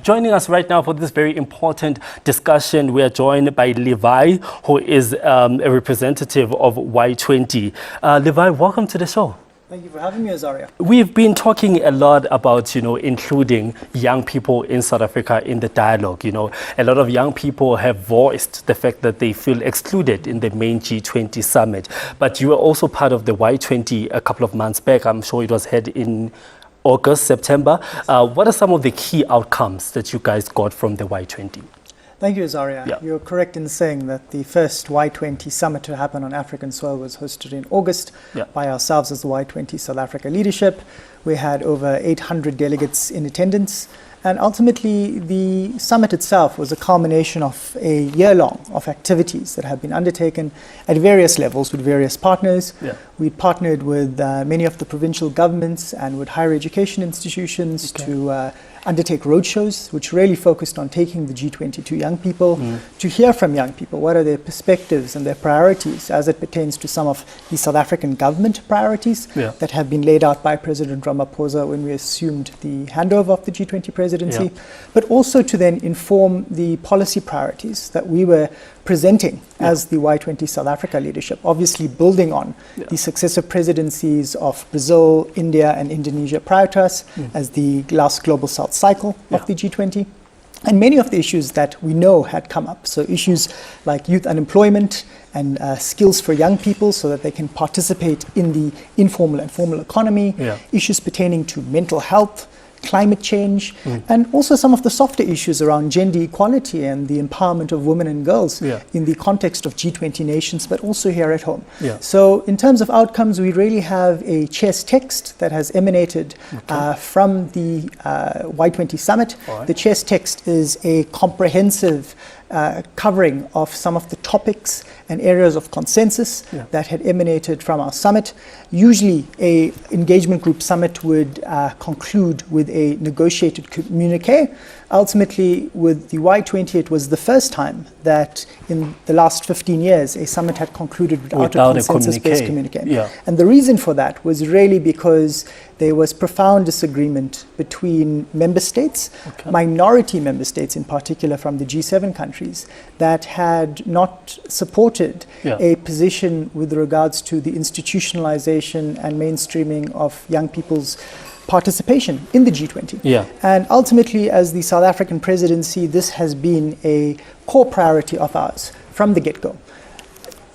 Joining us right now for this very important discussion, we are joined by Levi, who is a representative of Y20. Levi, welcome to the show. Thank you for having me, Azaria. We've been talking a lot about, including young people in South Africa in the dialogue. A lot of young people have voiced the fact that they feel excluded in the main G20 Summit. But you were also part of the Y20 a couple of months back. I'm sure it was held in August, September. What are some of the key outcomes that you guys got from the Y20? Thank you, Azaria. Yeah. You're correct in saying that the first Y20 summit to happen on African soil was hosted in August by ourselves as the Y20 South Africa leadership. We had over 800 delegates in attendance. And ultimately, the summit itself was a culmination of a year-long of activities that have been undertaken at various levels with various partners. Yeah. We partnered with many of the provincial governments and with higher education institutions to undertake roadshows, which really focused on taking the G20 to young people, to hear from young people what are their perspectives and their priorities as it pertains to some of the South African government priorities that have been laid out by President Ramaphosa when we assumed the handover of the G20 presidency, but also to then inform the policy priorities that we were presenting as the Y20 South Africa leadership, obviously building on the successive presidencies of Brazil, India, and Indonesia prior to us as the last Global South cycle of the G20. And many of the issues that we know had come up. So issues like youth unemployment and skills for young people so that they can participate in the informal and formal economy, issues pertaining to mental health, climate change, and also some of the softer issues around gender equality and the empowerment of women and girls in the context of G20 nations, but also here at home. So in terms of outcomes, we really have a chair's text that has emanated from the Y20 Summit. The chair's text is a comprehensive covering of some of the topics and areas of consensus that had emanated from our summit. Usually a engagement group summit would conclude with a negotiated communique. Ultimately, with the Y20, it was the first time that in the last 15 years, a summit had concluded without a consensus-based communique. And the reason for that was really because there was profound disagreement between member states, minority member states in particular from the G7 countries, that had not supported a position with regards to the institutionalization and mainstreaming of young people's participation in the G20. And ultimately, as the South African presidency, this has been a core priority of ours from the get-go.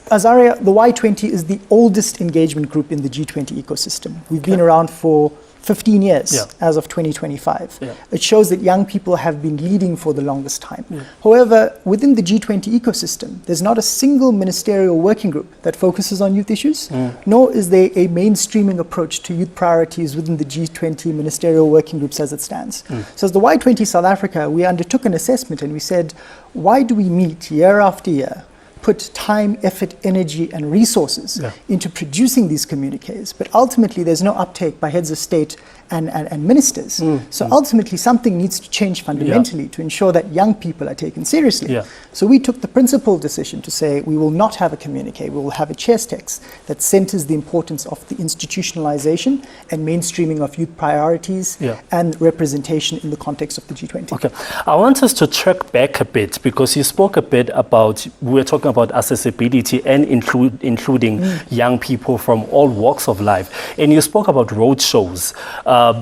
Azaria, the Y20 is the oldest engagement group in the G20 ecosystem. We've been around for 15 years as of 2025. It shows that young people have been leading for the longest time. However, within the G20 ecosystem, there's not a single ministerial working group that focuses on youth issues, nor is there a mainstreaming approach to youth priorities within the G20 ministerial working groups as it stands. So as the Y20 South Africa, we undertook an assessment and we said, why do we meet year after year, put time, effort, energy, and resources into producing these communiques, but ultimately there's no uptake by heads of state and ministers. So ultimately something needs to change fundamentally to ensure that young people are taken seriously. So we took the principled decision to say we will not have a communique, we will have a chair's text that centers the importance of the institutionalization and mainstreaming of youth priorities and representation in the context of the G20. Okay, I want us to track back a bit because you spoke a bit about, we were talking about accessibility and including young people from all walks of life. And you spoke about road shows.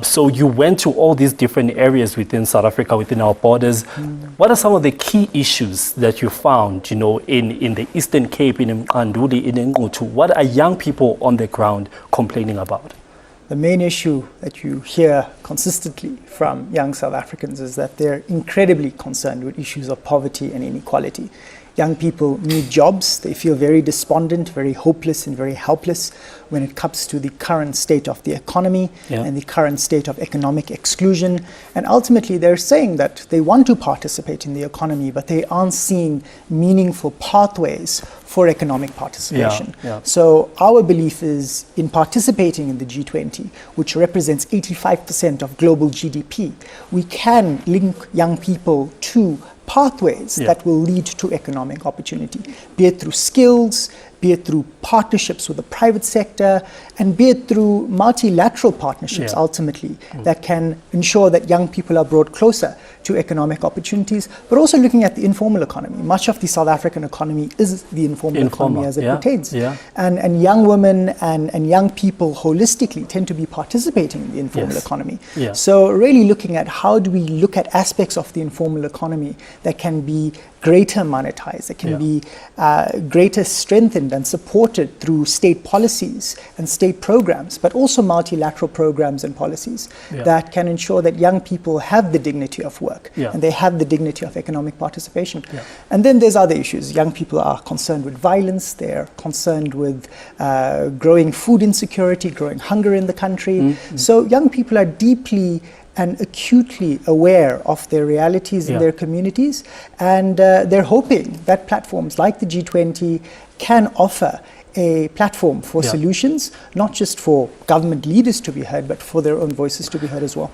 So you went to all these different areas within South Africa, within our borders. What are some of the key issues that you found, in the Eastern Cape, in Mqanduli, in Ngutu? What are young people on the ground complaining about? The main issue that you hear consistently from young South Africans is that they're incredibly concerned with issues of poverty and inequality. Young people need jobs. They feel very despondent, very hopeless, and very helpless when it comes to the current state of the economy and the current state of economic exclusion. And ultimately, they're saying that they want to participate in the economy, but they aren't seeing meaningful pathways for economic participation. So our belief is in participating in the G20, which represents 85% of global GDP, we can link young people to pathways that will lead to economic opportunity, be it through skills, be it through partnerships with the private sector, and be it through multilateral partnerships ultimately that can ensure that young people are brought closer to economic opportunities, but also looking at the informal economy. Much of the South African economy is the informal economy as it pertains. And young women and young people holistically tend to be participating in the informal economy. So really looking at how do we look at aspects of the informal economy that can be greater monetized, that can be greater strengthened and supported through state policies and state programs, but also multilateral programs and policies that can ensure that young people have the dignity of work and they have the dignity of economic participation. And then there's other issues. Young people are concerned with violence, they're concerned with growing food insecurity, growing hunger in the country. So young people are deeply and acutely aware of their realities in their communities, and they're hoping that platforms like the G20 can offer a platform for solutions, not just for government leaders to be heard, but for their own voices to be heard as well.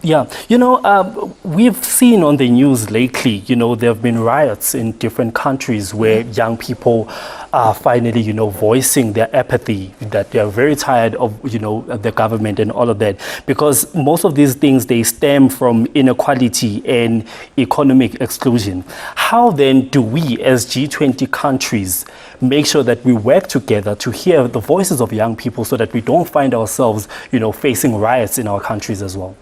We've seen on the news lately, there have been riots in different countries where young people are finally, voicing their apathy, that they are very tired of, the government and all of that, because most of these things, they stem from inequality and economic exclusion. How then do we as G20 countries make sure that we work together to hear the voices of young people so that we don't find ourselves, facing riots in our countries as well?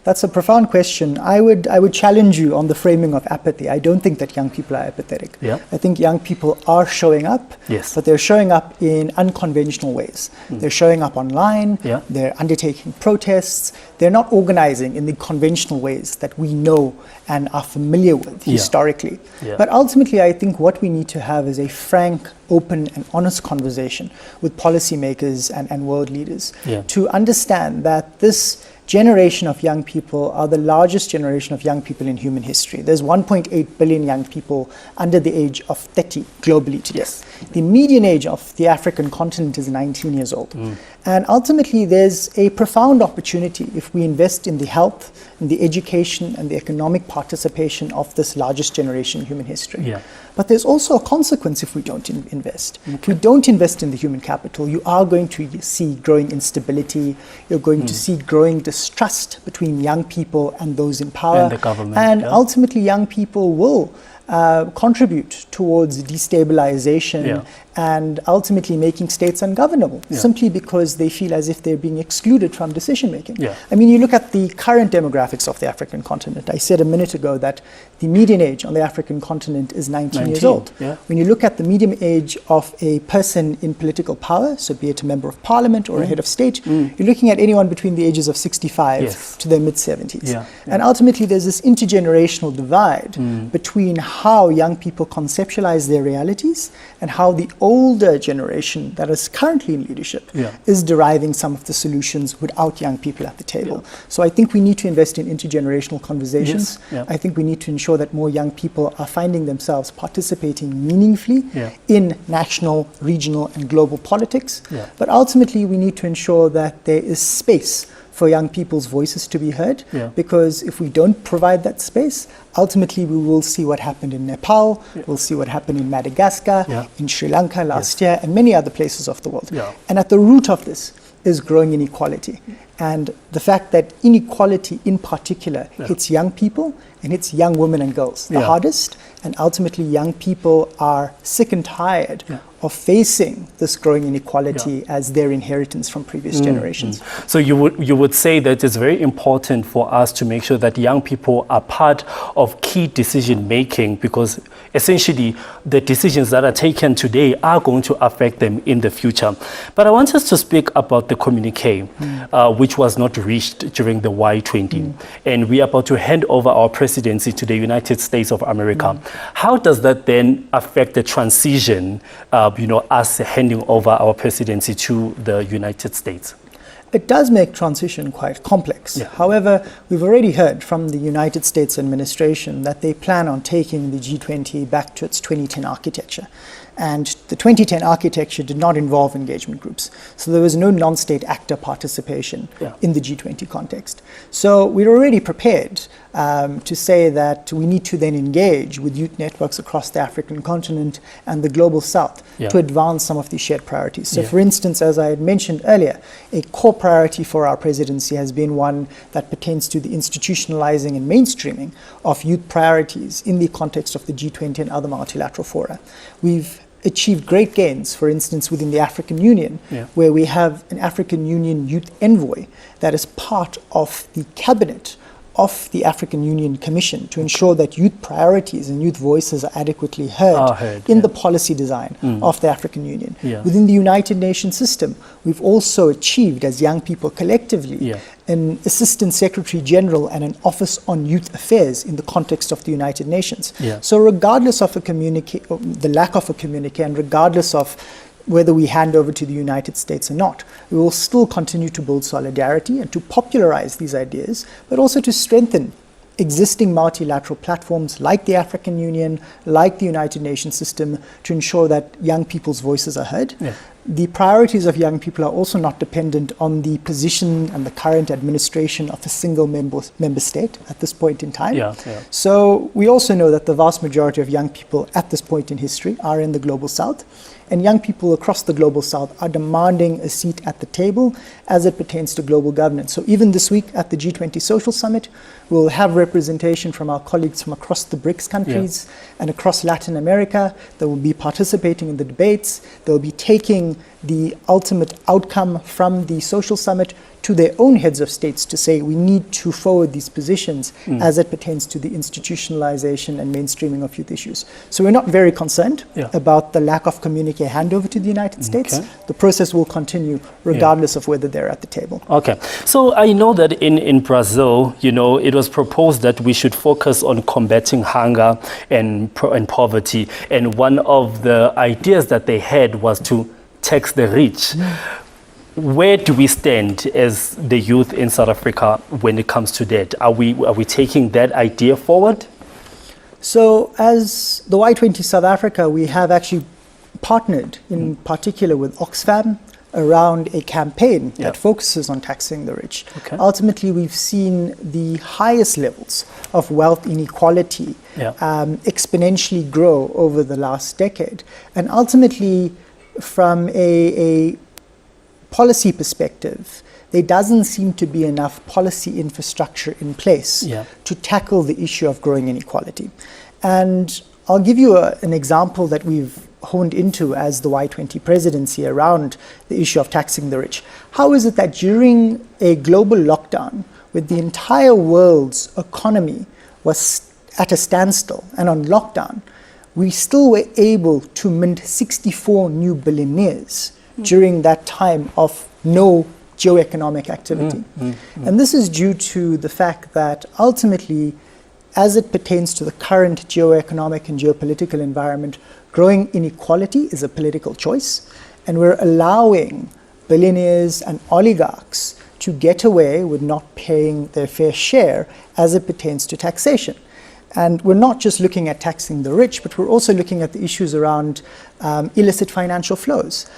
That's a profound question. I would challenge you on the framing of apathy. I don't think that young people are apathetic. I think young people are showing up, but they're showing up in unconventional ways. They're showing up online, they're undertaking protests, they're not organizing in the conventional ways that we know and are familiar with historically. But ultimately, I think what we need to have is a frank, open and honest conversation with policymakers and world leaders to understand that this generation of young people are the largest generation of young people in human history. There's 1.8 billion young people under the age of 30 globally today. The median age of the African continent is 19 years old. And ultimately, there's a profound opportunity if we invest in the health, in the education and the economic participation of this largest generation in human history. But there's also a consequence if we don't invest. If we don't invest in the human capital, you are going to see growing instability, you're going to see growing distrust between young people and those in power. And the government. And ultimately, young people will contribute towards destabilization and ultimately making states ungovernable, simply because they feel as if they're being excluded from decision making. I mean, you look at the current demographics of the African continent. I said a minute ago that the median age on the African continent is 19 years old. When you look at the median age of a person in political power, so be it a member of parliament or a head of state, you're looking at anyone between the ages of 65 to their mid-70s. And ultimately, there's this intergenerational divide between how young people conceptualize their realities and how the older generation that is currently in leadership is deriving some of the solutions without young people at the table. So I think we need to invest in intergenerational conversations. I think we need to ensure that more young people are finding themselves participating meaningfully in national, regional and global politics. But ultimately, we need to ensure that there is space for young people's voices to be heard, because if we don't provide that space, ultimately we will see what happened in Nepal, we'll see what happened in Madagascar, in Sri Lanka last year, and many other places of the world. And at the root of this is growing inequality. And the fact that inequality in particular hits young people and hits young women and girls the hardest, and ultimately young people are sick and tired of facing this growing inequality as their inheritance from previous generations. So you would say that it's very important for us to make sure that young people are part of key decision making, because essentially the decisions that are taken today are going to affect them in the future. But I want us to speak about the communique, which was not reached during the Y20. And we are about to hand over our presidency to the United States of America. How does that then affect the transition, us handing over our presidency to the United States? It does make transition quite complex. However, we've already heard from the United States administration that they plan on taking the G20 back to its 2010 architecture. And the 2010 architecture did not involve engagement groups. So there was no non-state actor participation in the G20 context. So we're already prepared to say that we need to then engage with youth networks across the African continent and the global south to advance some of these shared priorities. So for instance, as I had mentioned earlier, a core priority for our presidency has been one that pertains to the institutionalizing and mainstreaming of youth priorities in the context of the G20 and other multilateral fora. We've achieved great gains, for instance, within the African Union, where we have an African Union youth envoy that is part of the cabinet of the African Union Commission to ensure that youth priorities and youth voices are adequately heard in the policy design of the African Union. Within the United Nations system, we've also achieved, as young people collectively, an Assistant Secretary General and an Office on Youth Affairs in the context of the United Nations. So regardless of the lack of a communique, and regardless of whether we hand over to the United States or not, we will still continue to build solidarity and to popularize these ideas, but also to strengthen existing multilateral platforms like the African Union, like the United Nations system, to ensure that young people's voices are heard. The priorities of young people are also not dependent on the position and the current administration of a single member state at this point in time. So we also know that the vast majority of young people at this point in history are in the global south. And young people across the global south are demanding a seat at the table as it pertains to global governance. So even this week at the G20 Social Summit, we'll have representation from our colleagues from across the BRICS countries and across Latin America. They will be participating in the debates. They'll be taking the ultimate outcome from the social summit to their own heads of states to say we need to forward these positions as it pertains to the institutionalization and mainstreaming of youth issues. So we're not very concerned about the lack of communique handover to the United States. The process will continue regardless of whether they're at the table. So I know that in Brazil, it was proposed that we should focus on combating hunger and poverty. And one of the ideas that they had was to tax the rich. Where do we stand as the youth in South Africa when it comes to that? Are we taking that idea forward? So as the Y20 South Africa, we have actually partnered in particular with Oxfam around a campaign that focuses on taxing the rich. Ultimately, we've seen the highest levels of wealth inequality exponentially grow over the last decade. And ultimately, from a policy perspective, there doesn't seem to be enough policy infrastructure in place to tackle the issue of growing inequality. And I'll give you an example that we've honed into as the Y20 presidency around the issue of taxing the rich. How is it that during a global lockdown, with the entire world's economy was at a standstill and on lockdown, we still were able to mint 64 new billionaires during that time of no geoeconomic activity. And this is due to the fact that ultimately, as it pertains to the current geoeconomic and geopolitical environment, growing inequality is a political choice, and we're allowing billionaires and oligarchs to get away with not paying their fair share as it pertains to taxation. And we're not just looking at taxing the rich, but we're also looking at the issues around illicit financial flows.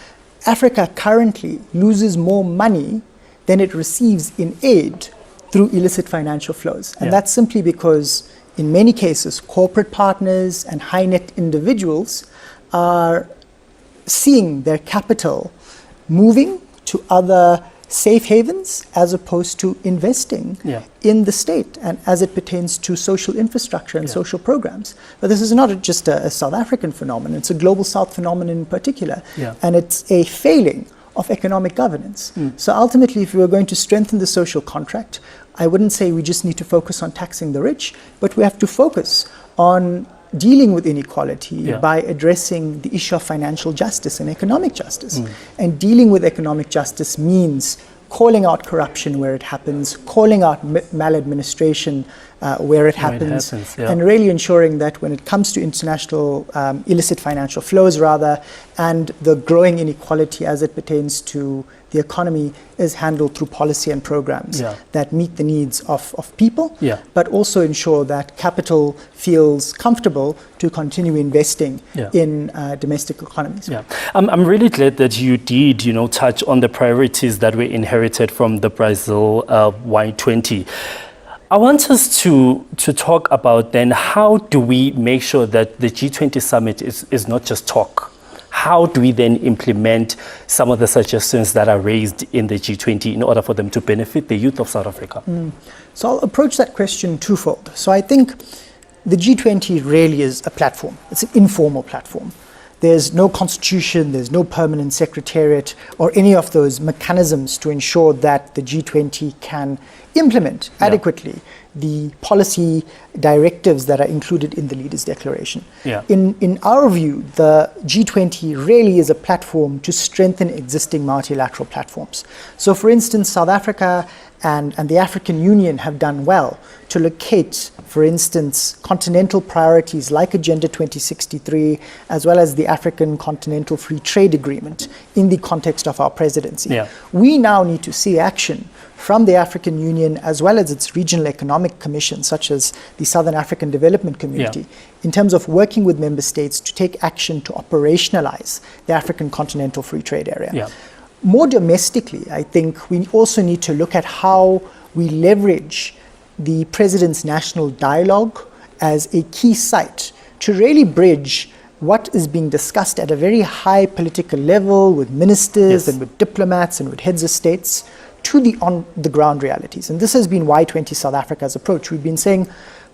Africa currently loses more money than it receives in aid through illicit financial flows. And that's simply because, in many cases, corporate partners and high net individuals are seeing their capital moving to other safe havens as opposed to investing in the state and as it pertains to social infrastructure and social programs. But this is not just a South African phenomenon, it's a global South phenomenon in particular. And it's a failing of economic governance. So ultimately, if we were going to strengthen the social contract, I wouldn't say we just need to focus on taxing the rich, but we have to focus on dealing with inequality by addressing the issue of financial justice and economic justice. And dealing with economic justice means calling out corruption where it happens, calling out maladministration where it happens, and really ensuring that when it comes to international illicit financial flows, and the growing inequality as it pertains to the economy is handled through policy and programs that meet the needs of people, but also ensure that capital feels comfortable to continue investing in domestic economies. I'm really glad that you did, touch on the priorities that were inherited from the Brazil Y20. I want us to talk about then, how do we make sure that the G20 Summit is not just talk? How do we then implement some of the suggestions that are raised in the G20 in order for them to benefit the youth of South Africa? So I'll approach that question twofold. So I think the G20 really is a platform. It's an informal platform. There's no constitution, there's no permanent secretariat or any of those mechanisms to ensure that the G20 can implement adequately the policy directives that are included in the Leaders' Declaration. In our view, the G20 really is a platform to strengthen existing multilateral platforms. So for instance, South Africa and the African Union have done well to locate, for instance, continental priorities like Agenda 2063, as well as the African Continental Free Trade Agreement in the context of our presidency. We now need to see action from the African Union as well as its regional economic commissions, such as the Southern African Development Community, in terms of working with member states to take action to operationalize the African Continental Free Trade Area. More domestically, I think we also need to look at how we leverage the President's National Dialogue as a key site to really bridge what is being discussed at a very high political level with ministers and with diplomats and with heads of states to the on-the-ground realities. And this has been Y20 South Africa's approach. We've been saying,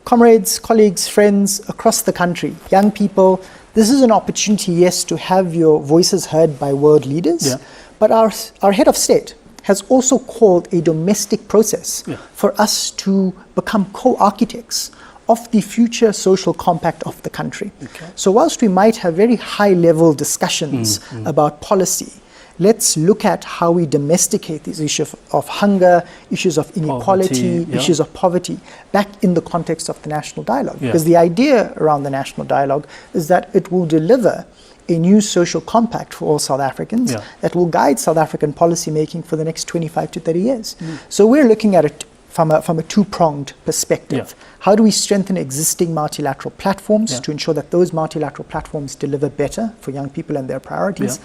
comrades, colleagues, friends across the country, young people, this is an opportunity, yes, to have your voices heard by world leaders, but our head of state has also called a domestic process for us to become co-architects of the future social compact of the country. So whilst we might have very high-level discussions about policy, let's look at how we domesticate these issues of hunger, issues of inequality, issues of poverty, back in the context of the national dialogue. Because the idea around the national dialogue is that it will deliver a new social compact for all South Africans that will guide South African policy making for the next 25 to 30 years. So we're looking at it from a two-pronged perspective. How do we strengthen existing multilateral platforms to ensure that those multilateral platforms deliver better for young people and their priorities?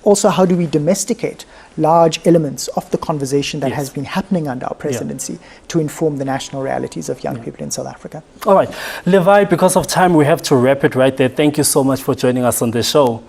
Also, how do we domesticate large elements of the conversation that has been happening under our presidency to inform the national realities of young people in South Africa? All right. Levi, because of time, we have to wrap it right there. Thank you so much for joining us on the show.